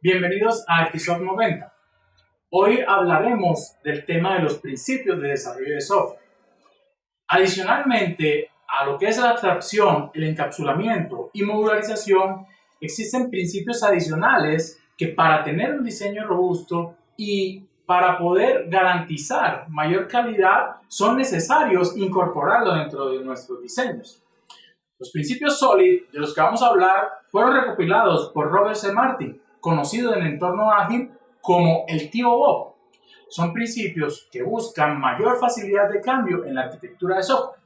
Bienvenidos a episodio 90. Hoy hablaremos del tema de los principios de desarrollo de software. Adicionalmente a lo que es la abstracción, el encapsulamiento y modularización, existen principios adicionales que para tener un diseño robusto y para poder garantizar mayor calidad son necesarios incorporarlo dentro de nuestros diseños. Los principios SOLID de los que vamos a hablar fueron recopilados por Robert C. Martin, conocido en el entorno ágil como el tío Bob. Son principios que buscan mayor facilidad de cambio en la arquitectura de software.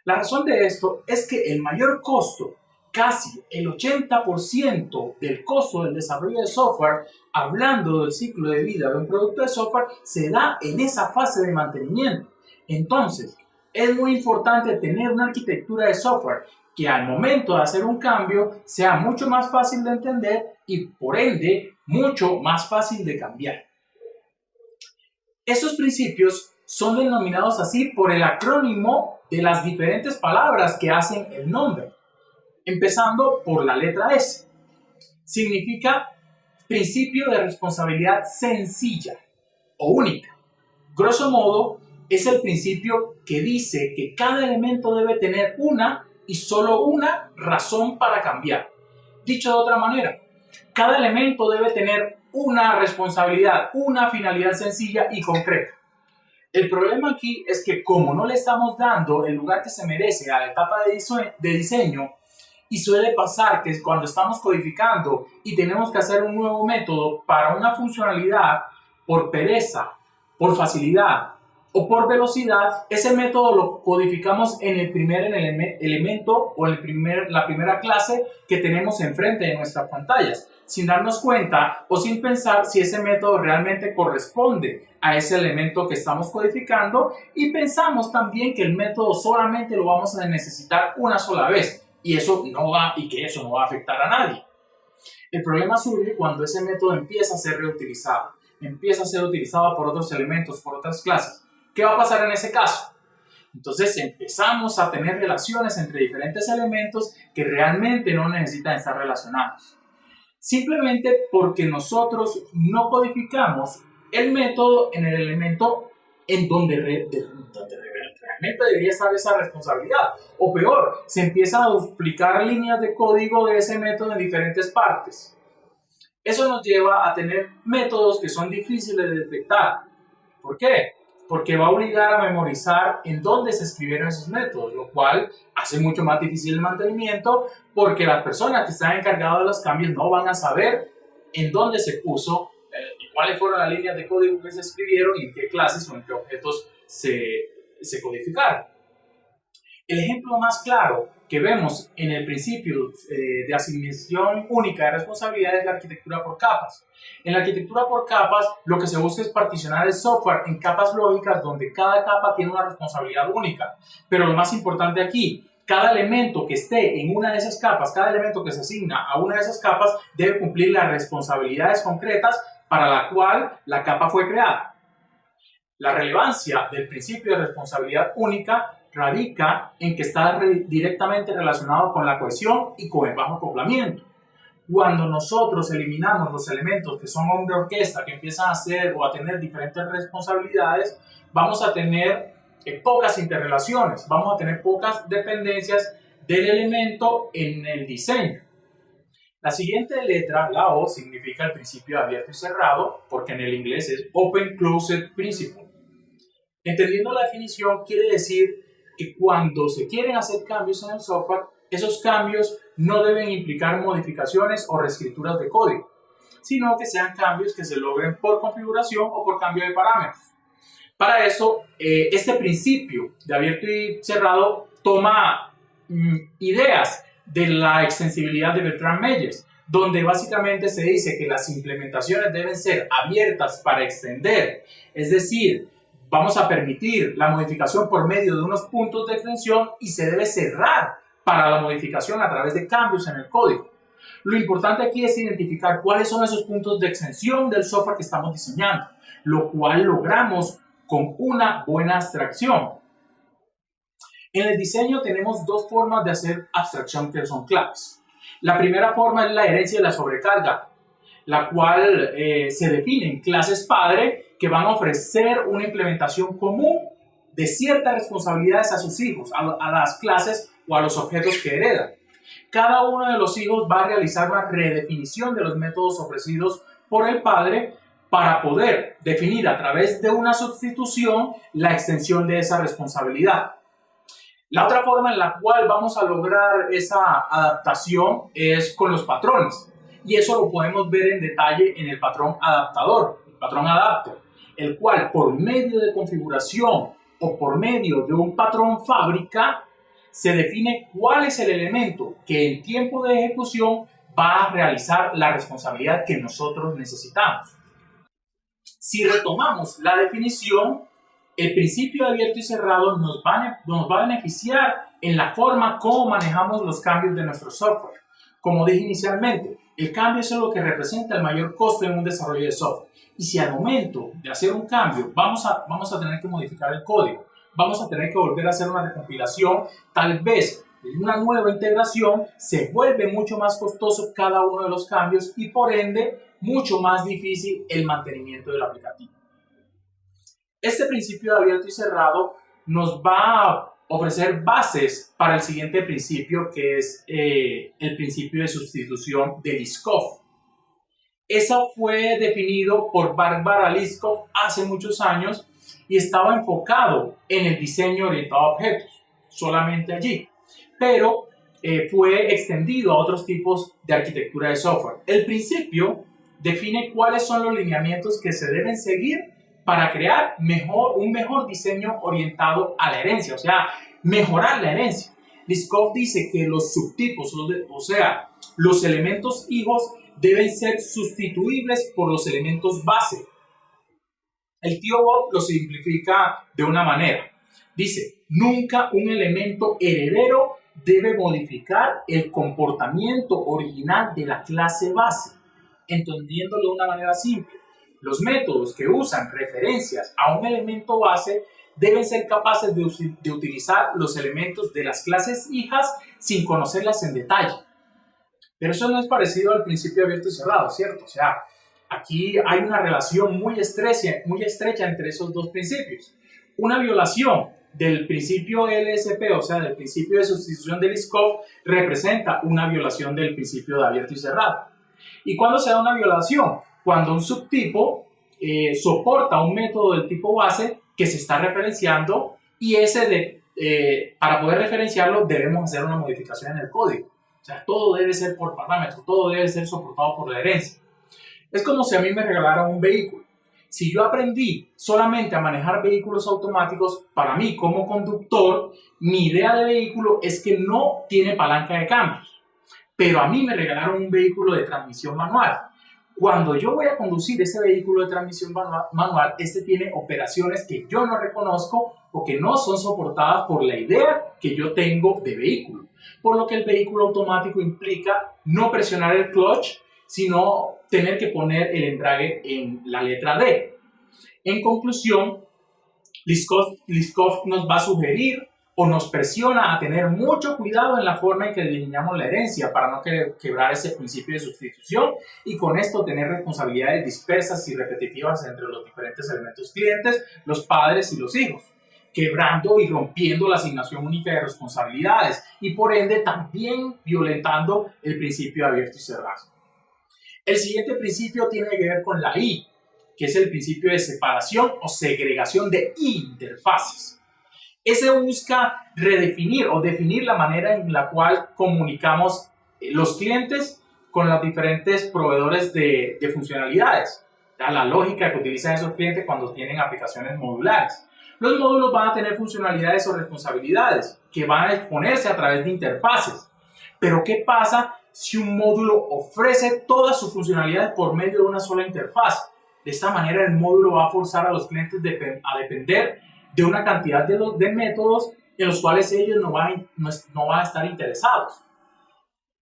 La razón de esto es que el mayor costo, casi el 80% del costo del desarrollo de software, hablando del ciclo de vida de un producto de software, se da en esa fase de mantenimiento. Entonces, es muy importante tener una arquitectura de software que al momento de hacer un cambio sea mucho más fácil de entender y por ende mucho más fácil de cambiar. Estos principios son denominados así por el acrónimo de las diferentes palabras que hacen el nombre, empezando por la letra S. Significa principio de responsabilidad sencilla o única. Grosso modo, es el principio que dice que cada elemento debe tener una y solo una razón para cambiar. Dicho de otra manera, cada elemento debe tener una responsabilidad, una finalidad sencilla y concreta. El problema aquí es que como no le estamos dando el lugar que se merece a la etapa de diseño, y suele pasar que cuando estamos codificando y tenemos que hacer un nuevo método para una funcionalidad, por pereza, por facilidad o por velocidad, ese método lo codificamos en el primer elemento o en la primera clase que tenemos enfrente de nuestras pantallas, sin darnos cuenta o sin pensar si ese método realmente corresponde a ese elemento que estamos codificando, y pensamos también que el método solamente lo vamos a necesitar una sola vez y que eso no va a afectar a nadie. El problema surge cuando ese método empieza a ser reutilizado, empieza a ser utilizado por otros elementos, por otras clases. ¿Qué va a pasar en ese caso? Entonces empezamos a tener relaciones entre diferentes elementos que realmente no necesitan estar relacionados. Simplemente porque nosotros no codificamos el método en el elemento en donde realmente debería estar esa responsabilidad. O peor, se empiezan a duplicar líneas de código de ese método en diferentes partes. Eso nos lleva a tener métodos que son difíciles de detectar. ¿Por qué? Porque va a obligar a memorizar en dónde se escribieron esos métodos, lo cual hace mucho más difícil el mantenimiento, porque las personas que están encargadas de los cambios no van a saber en dónde se puso y cuáles fueron las líneas de código que se escribieron y en qué clases o en qué objetos se codificaron. El ejemplo más claro que vemos en el principio de asignación única de responsabilidad es la arquitectura por capas. En la arquitectura por capas, lo que se busca es particionar el software en capas lógicas donde cada capa tiene una responsabilidad única. Pero lo más importante aquí, cada elemento que esté en una de esas capas, cada elemento que se asigna a una de esas capas debe cumplir las responsabilidades concretas para la cual la capa fue creada. La relevancia del principio de responsabilidad única radica en que está directamente relacionado con la cohesión y con el bajo acoplamiento. Cuando nosotros eliminamos los elementos que son hombres de orquesta, que empiezan a hacer o a tener diferentes responsabilidades, vamos a tener pocas interrelaciones, vamos a tener pocas dependencias del elemento en el diseño. La siguiente letra, la O, significa el principio abierto y cerrado, porque en el inglés es Open Closed Principle. Entendiendo la definición, quiere decir que cuando se quieren hacer cambios en el software, esos cambios no deben implicar modificaciones o reescrituras de código, sino que sean cambios que se logren por configuración o por cambio de parámetros. Para eso, este principio de abierto y cerrado toma ideas de la extensibilidad de Bertrand Meyers, donde básicamente se dice que las implementaciones deben ser abiertas para extender, es decir, vamos a permitir la modificación por medio de unos puntos de extensión y se debe cerrar para la modificación a través de cambios en el código. Lo importante aquí es identificar cuáles son esos puntos de extensión del software que estamos diseñando, lo cual logramos con una buena abstracción. En el diseño tenemos dos formas de hacer abstracción que son claves. La primera forma es la herencia de la sobrecarga. la cual se definen clases padre que van a ofrecer una implementación común de ciertas responsabilidades a sus hijos, a las clases o a los objetos que heredan. Cada uno de los hijos va a realizar una redefinición de los métodos ofrecidos por el padre para poder definir a través de una sustitución la extensión de esa responsabilidad. La otra forma en la cual vamos a lograr esa adaptación es con los patrones. Y eso lo podemos ver en detalle en el patrón adaptador, el patrón adapter, el cual por medio de configuración o por medio de un patrón fábrica se define cuál es el elemento que en tiempo de ejecución va a realizar la responsabilidad que nosotros necesitamos. Si retomamos la definición, el principio abierto y cerrado nos va a beneficiar en la forma como manejamos los cambios de nuestro software. Como dije inicialmente, el cambio es lo que representa el mayor costo en un desarrollo de software. Y si al momento de hacer un cambio vamos a tener que modificar el código, vamos a tener que volver a hacer una recompilación, tal vez una nueva integración, se vuelve mucho más costoso cada uno de los cambios y por ende mucho más difícil el mantenimiento del aplicativo. Este principio de abierto y cerrado nos va a ofrecer bases para el siguiente principio, que es el principio de sustitución de Liskov. Eso fue definido por Barbara Liskov hace muchos años y estaba enfocado en el diseño orientado a objetos, solamente allí, pero fue extendido a otros tipos de arquitectura de software. El principio define cuáles son los lineamientos que se deben seguir para crear un mejor diseño orientado a la herencia, o sea, mejorar la herencia. Liskov dice que los subtipos, o sea, los elementos hijos deben ser sustituibles por los elementos base. El tío Bob lo simplifica de una manera. Dice, nunca un elemento heredero debe modificar el comportamiento original de la clase base. Entendiéndolo de una manera simple, los métodos que usan referencias a un elemento base deben ser capaces de utilizar los elementos de las clases hijas sin conocerlas en detalle. Pero eso no es parecido al principio abierto y cerrado, ¿cierto? O sea, aquí hay una relación muy estrecha entre esos dos principios. Una violación del principio LSP, o sea, del principio de sustitución de Liskov, representa una violación del principio de abierto y cerrado. ¿Y cuándo se da una violación? Cuando un subtipo soporta un método del tipo base que se está referenciando y para poder referenciarlo debemos hacer una modificación en el código. O sea, todo debe ser por parámetro, todo debe ser soportado por la herencia. Es como si a mí me regalaran un vehículo. Si yo aprendí solamente a manejar vehículos automáticos, para mí como conductor, mi idea de vehículo es que no tiene palanca de cambios. Pero a mí me regalaron un vehículo de transmisión manual. Cuando yo voy a conducir ese vehículo de transmisión manual, este tiene operaciones que yo no reconozco o que no son soportadas por la idea que yo tengo de vehículo. Por lo que el vehículo automático implica no presionar el clutch, sino tener que poner el embrague en la letra D. En conclusión, Liskov nos va a sugerir o nos presiona a tener mucho cuidado en la forma en que delineamos la herencia para no quebrar ese principio de sustitución y con esto tener responsabilidades dispersas y repetitivas entre los diferentes elementos clientes, los padres y los hijos, quebrando y rompiendo la asignación única de responsabilidades y por ende también violentando el principio abierto y cerrado. El siguiente principio tiene que ver con la I, que es el principio de separación o segregación de interfaces. Ese busca redefinir o definir la manera en la cual comunicamos los clientes con los diferentes proveedores de funcionalidades. La lógica que utilizan esos clientes cuando tienen aplicaciones modulares. Los módulos van a tener funcionalidades o responsabilidades que van a exponerse a través de interfaces. Pero ¿qué pasa si un módulo ofrece todas sus funcionalidades por medio de una sola interfaz? De esta manera el módulo va a forzar a los clientes a depender de una cantidad de métodos en los cuales ellos no van a estar interesados.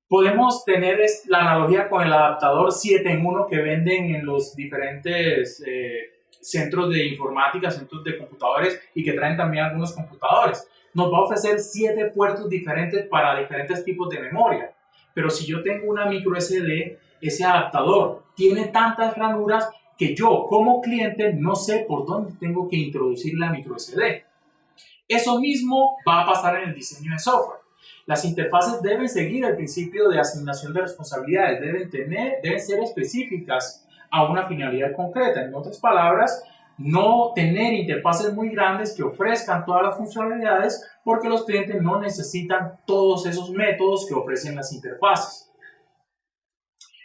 Podemos tener la analogía con el adaptador 7 en 1 que venden en los diferentes centros de informática, centros de computadores y que traen también algunos computadores. Nos va a ofrecer 7 puertos diferentes para diferentes tipos de memoria. Pero si yo tengo una micro SD, ese adaptador tiene tantas ranuras que yo como cliente no sé por dónde tengo que introducir la micro SD. Eso mismo va a pasar en el diseño de software. Las interfaces deben seguir el principio de asignación de responsabilidades, deben ser específicas a una finalidad concreta. En otras palabras, no tener interfaces muy grandes que ofrezcan todas las funcionalidades porque los clientes no necesitan todos esos métodos que ofrecen las interfaces.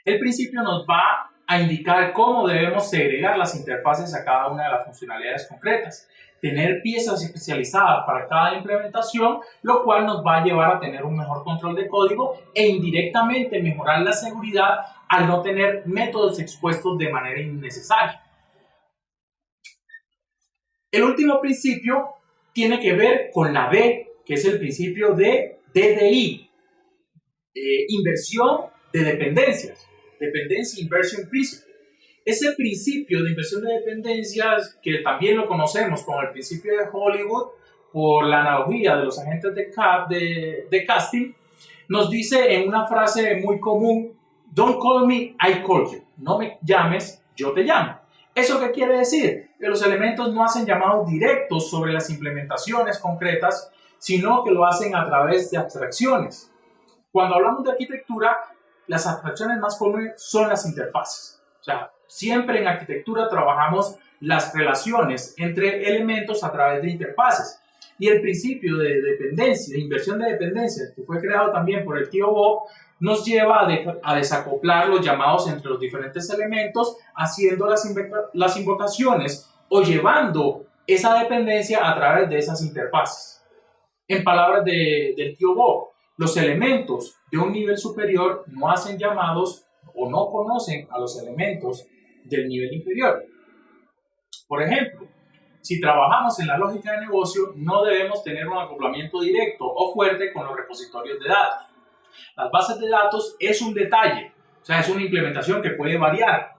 El principio nos va a indicar cómo debemos segregar las interfaces a cada una de las funcionalidades concretas. Tener piezas especializadas para cada implementación, lo cual nos va a llevar a tener un mejor control de código e indirectamente mejorar la seguridad al no tener métodos expuestos de manera innecesaria. El último principio tiene que ver con la B, que es el principio de DDI, inversión de dependencias, Dependency Inversion Principle. Ese principio de inversión de dependencias, que también lo conocemos como el principio de Hollywood, por la analogía de los agentes de casting, nos dice en una frase muy común: "Don't call me, I call you". No me llames, yo te llamo. ¿Eso qué quiere decir? Que los elementos no hacen llamados directos sobre las implementaciones concretas, sino que lo hacen a través de abstracciones. Cuando hablamos de arquitectura, las abstracciones más comunes son las interfaces. O sea, siempre en arquitectura trabajamos las relaciones entre elementos a través de interfaces. Y el principio de dependencia, de inversión de dependencias, que fue creado también por el tío Bob, nos lleva a desacoplar los llamados entre los diferentes elementos, haciendo las invocaciones o llevando esa dependencia a través de esas interfaces. En palabras del tío Bob, los elementos de un nivel superior no hacen llamados o no conocen a los elementos del nivel inferior. Por ejemplo, si trabajamos en la lógica de negocio, no debemos tener un acoplamiento directo o fuerte con los repositorios de datos. Las bases de datos es un detalle, o sea, es una implementación que puede variar.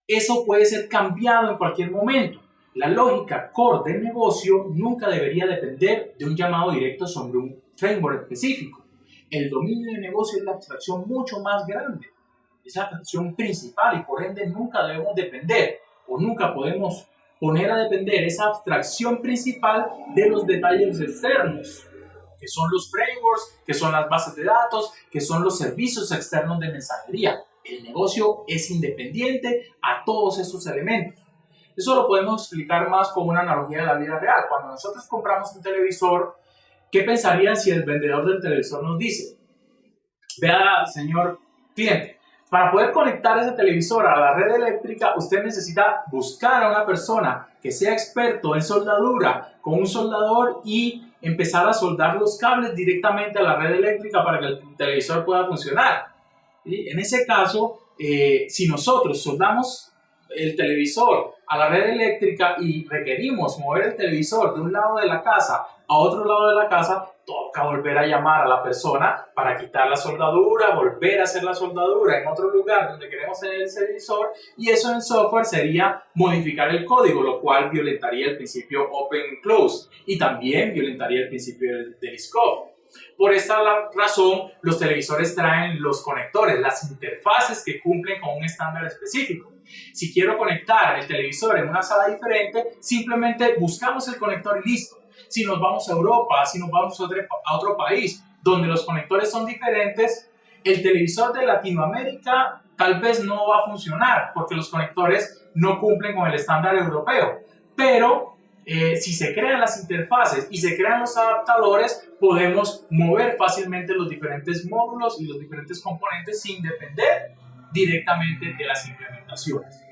Eso puede ser cambiado en cualquier momento. La lógica core del negocio nunca debería depender de un llamado directo sobre un framework específico. El dominio de negocio es la abstracción mucho más grande, es la abstracción principal y por ende nunca debemos depender o nunca podemos poner a depender esa abstracción principal de los detalles externos, que son los frameworks, que son las bases de datos, que son los servicios externos de mensajería. El negocio es independiente a todos esos elementos. Eso lo podemos explicar más con una analogía de la vida real. Cuando nosotros compramos un televisor, ¿qué pensarían si el vendedor del televisor nos dice: "Vea, señor cliente, para poder conectar ese televisor a la red eléctrica, usted necesita buscar a una persona que sea experto en soldadura con un soldador y empezar a soldar los cables directamente a la red eléctrica para que el televisor pueda funcionar"? ¿Sí? En ese caso, si nosotros soldamos el televisor a la red eléctrica y requerimos mover el televisor de un lado de la casa a otro lado de la casa, toca volver a llamar a la persona para quitar la soldadura, volver a hacer la soldadura en otro lugar donde queremos tener el televisor, y eso en software sería modificar el código, lo cual violentaría el principio open close y también violentaría el principio del scope. Por esta razón, los televisores traen los conectores, las interfaces que cumplen con un estándar específico. Si quiero conectar el televisor en una sala diferente, simplemente buscamos el conector y listo. Si nos vamos a Europa, si nos vamos a otro país donde los conectores son diferentes, el televisor de Latinoamérica tal vez no va a funcionar porque los conectores no cumplen con el estándar europeo. Pero si se crean las interfaces y se crean los adaptadores, podemos mover fácilmente los diferentes módulos y los diferentes componentes sin depender directamente de las implementaciones.